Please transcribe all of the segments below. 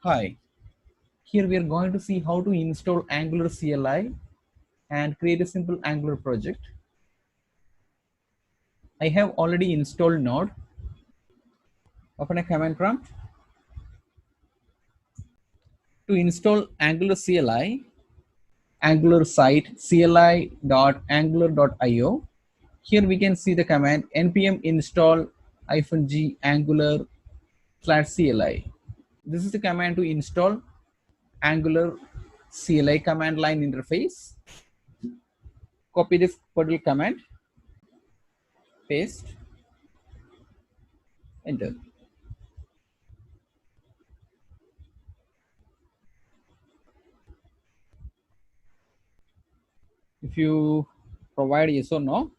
Hi, here we are going to see how to install Angular CLI and create a simple Angular project. I have already installed Node. Open a command prompt. To install Angular CLI, Angular site cli.angular.io. Here we can see the command npm install -g angular/cli. This is the command to install Angular CLI command line interface. Copy this particular command, paste, enter. If you provide yes or no,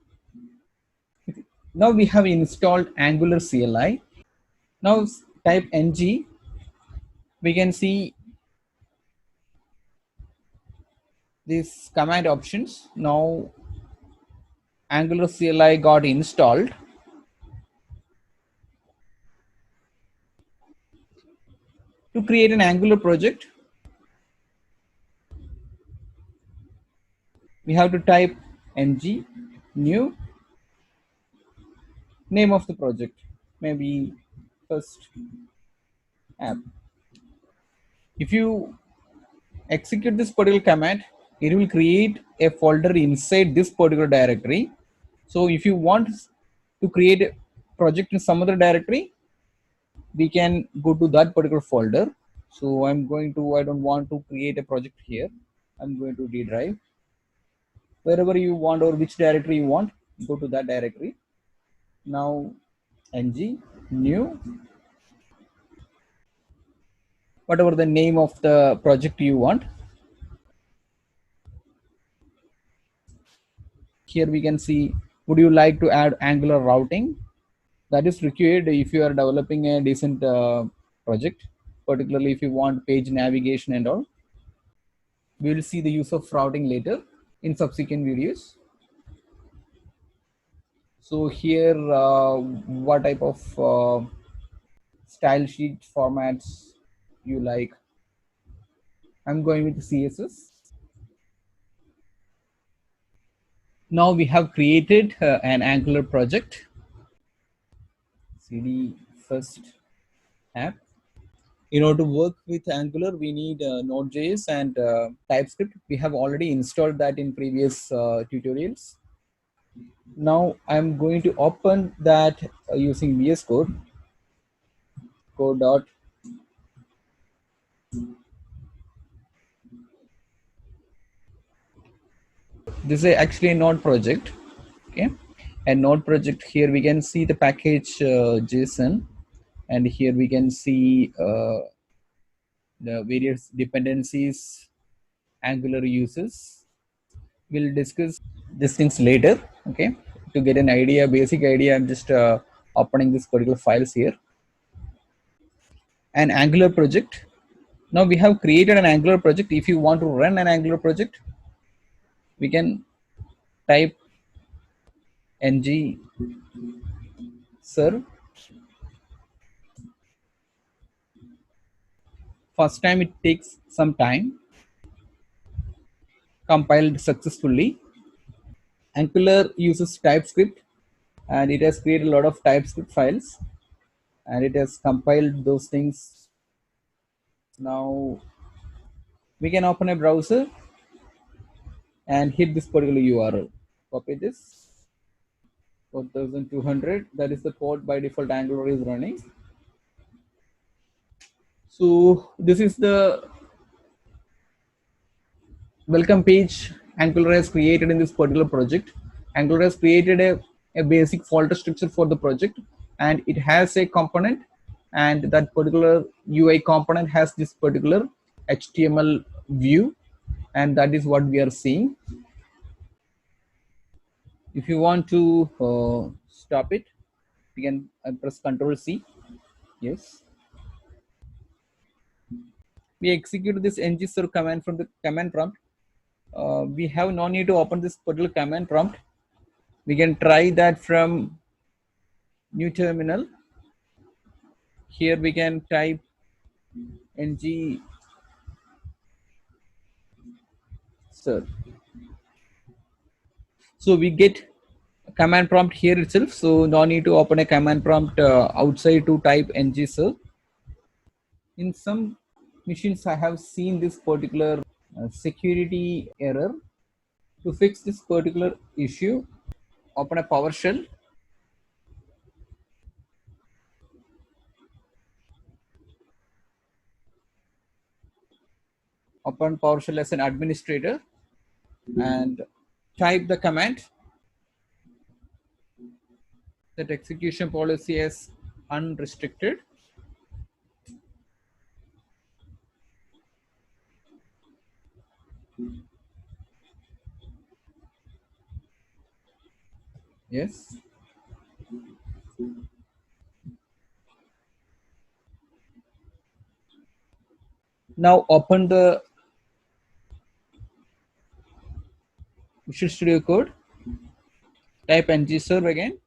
now we have installed Angular CLI. Now type ng. We can see these command options. Now Angular CLI got installed. To create an Angular project, we have to type ng new name of the project, maybe first app. If you execute this particular command, it will create a folder inside this particular directory. So if you want to create a project in some other directory, we can go to that particular folder. So I don't want to create a project here. I'm going to D drive. Wherever you want or which directory you want, go to that directory. Now ng new, whatever the name of the project you want. Here we can see, would you like to add Angular routing? That is required if you are developing a decent project, particularly if you want page navigation and all. We will see the use of routing later in subsequent videos. So here, what type of style sheet formats you like? I'm going with CSS. Now we have created an Angular project. CD first app. In order to work with Angular, we need Node.js and TypeScript. We have already installed that in previous tutorials. Now I'm going to open that using VS Code. Code dot. This is actually a Node project. Okay, and Node project, here we can see the package JSON, and here we can see the various dependencies Angular uses. We'll discuss these things later. Okay, to get an idea, basic idea, I'm just opening this particular files here. An Angular project. Now we have created an Angular project. If you want to run an Angular project, we can type ng serve. First time it takes some time. Compiled successfully. Angular uses TypeScript, and it has created a lot of TypeScript files, and it has compiled those things. Now we can open a browser and hit this particular URL. Copy this. 4200, that is the port by default Angular is running. So this is the welcome page Angular has created in this particular project. Angular has created a basic folder structure for the project, and it has a component, and that particular UI component has this particular HTML view, and that is what we are seeing. If you want to stop it, you can press Ctrl C. Yes. We execute this ngserve command from the command prompt. We have no need to open this particular command prompt. We can try that from new terminal. Here we can type ng sir. So we get a command prompt here itself. So no need to open a command prompt outside to type ng sir. In some machines, I have seen this particular security error. To fix this particular issue, open a PowerShell. Open PowerShell as an administrator and type the command that execution policy as unrestricted. Yes. Now open the Visual Studio Code. Type ngserve again.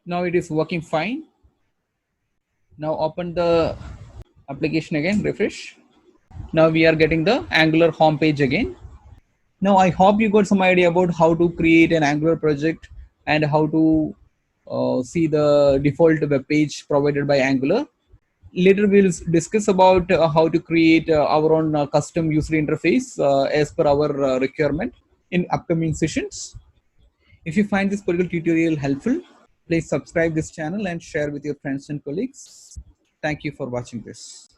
Now it is working fine. Now open the application again, refresh. Now we are getting the Angular homepage again. Now I hope you got some idea about how to create an Angular project and how to see the default web page provided by Angular. Later we'll discuss about how to create our own custom user interface as per our requirement in upcoming sessions. If you find this particular tutorial helpful, please subscribe this channel and share with your friends and colleagues. Thank you for watching this.